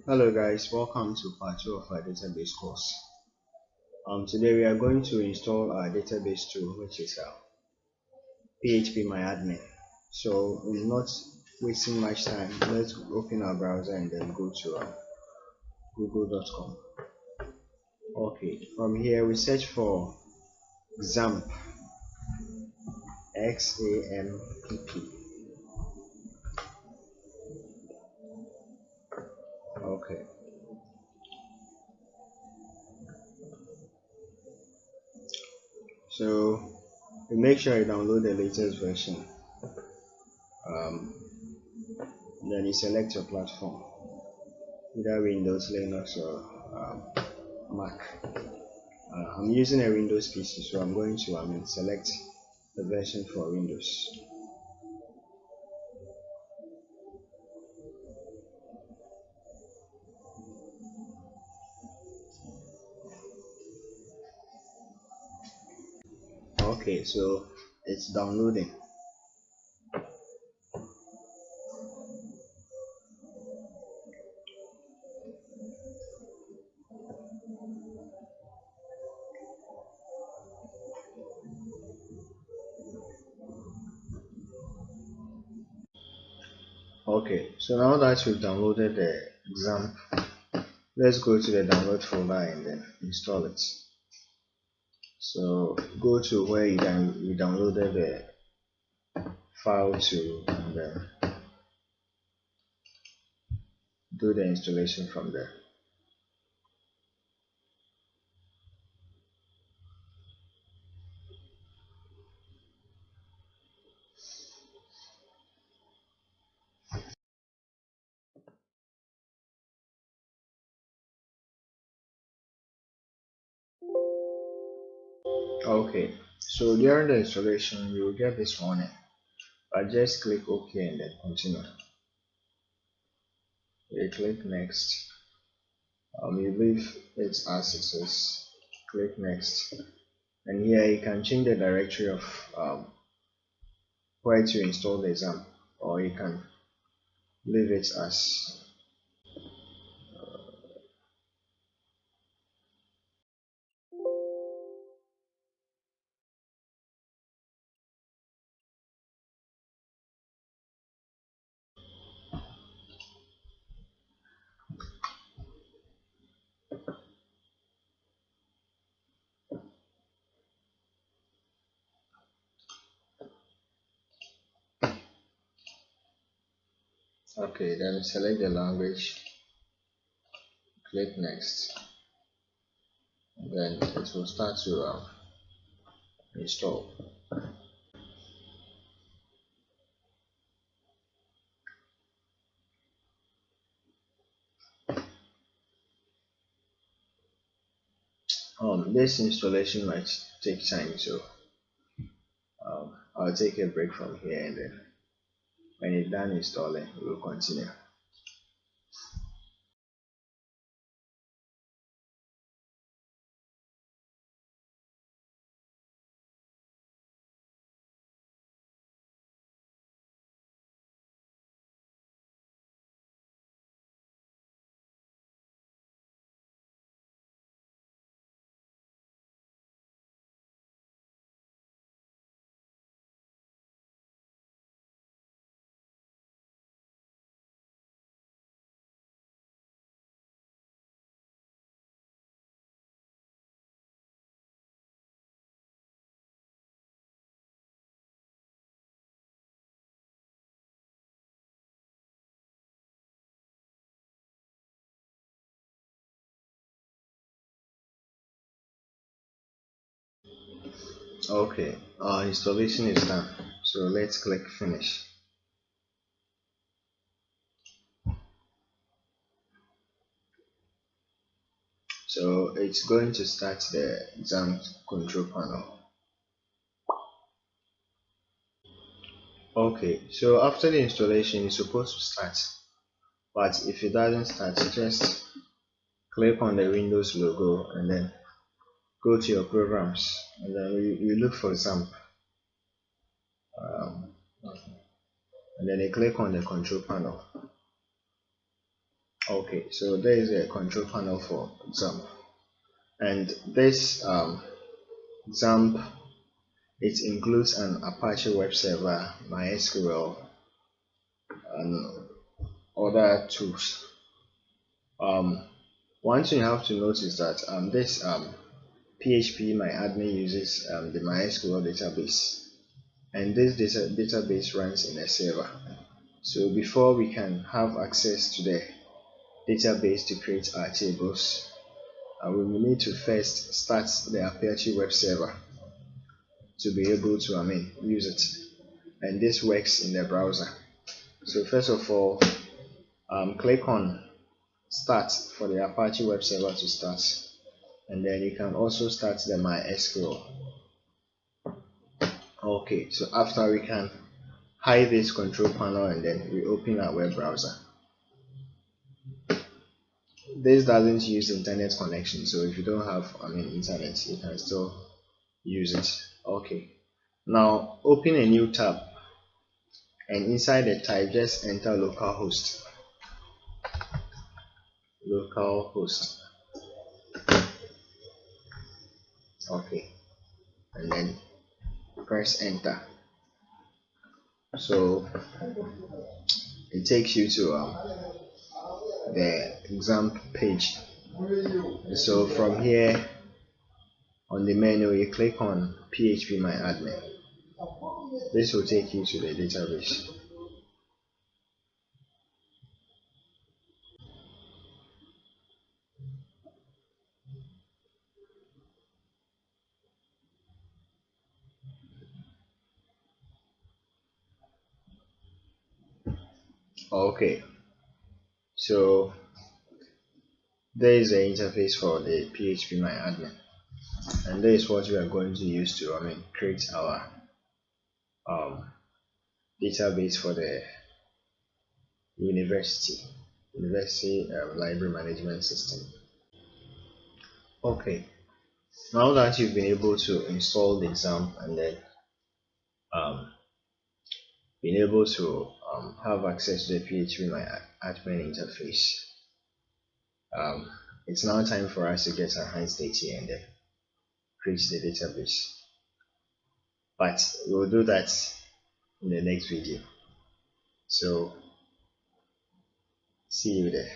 Hello guys, welcome to part 2 of our database course. Today we are going to install our database tool, which is phpMyAdmin. So we're not wasting much time. Let's open our browser and then go to google.com. Okay, from here we search for Xampp, Xampp. Okay. So we make sure you download the latest version. Then you select your platform, either Windows, Linux, or Mac. I'm using a Windows PC, so I'm going to select the version for Windows. Okay, so it's downloading. Okay, so now that we've downloaded the Xampp, let's go to the download folder and then install it. So go to where you downloaded the file to, and then do the installation from there. Okay, so during the installation you will get this warning, but just click OK and then continue. You click next. You leave it as it is. Click next, and here you can change the directory of where to install the Xampp, or you can leave it as. Okay, then select the language, click next, and then it will start to install. This installation might take time, so I'll take a break from here, and then when it's done installing, we'll continue. Okay, our installation is done, so let's click finish. So it's going to start the Xampp control panel. Okay, so after the installation it's supposed to start, but if it doesn't start, just click on the Windows logo and then go to your programs, and then we look for Xampp, and then you click on the control panel. Okay, so there is a control panel for Xampp, and this Xampp, it includes an Apache web server, MySQL, and other tools. One thing you have to notice that this PHP MyAdmin uses the MySQL database, and this database runs in a server. So before we can have access to the database to create our tables, we will need to first start the Apache web server to be able to use it, and this works in the browser. So first of all, click on start for the Apache web server to start, and then you can also start the MySQL. Okay, so after, we can hide this control panel and then we open our web browser. This doesn't use internet connection, so if you don't have internet, you can still use it. Okay, now open a new tab, and inside the type just enter localhost. Okay, and then press enter. So it takes you to the Xampp page. So from here, on the menu, you click on PHP MyAdmin. This will take you to the database. Okay, so there is the interface for the PHP MyAdmin, and this is what we are going to use to create our database for the university library management system. Okay, now that you've been able to install the Xampp and then been able to have access to the PHP MyAdmin interface, it's now time for us to get our hands dirty and then create the database. But we'll do that in the next video. So see you there.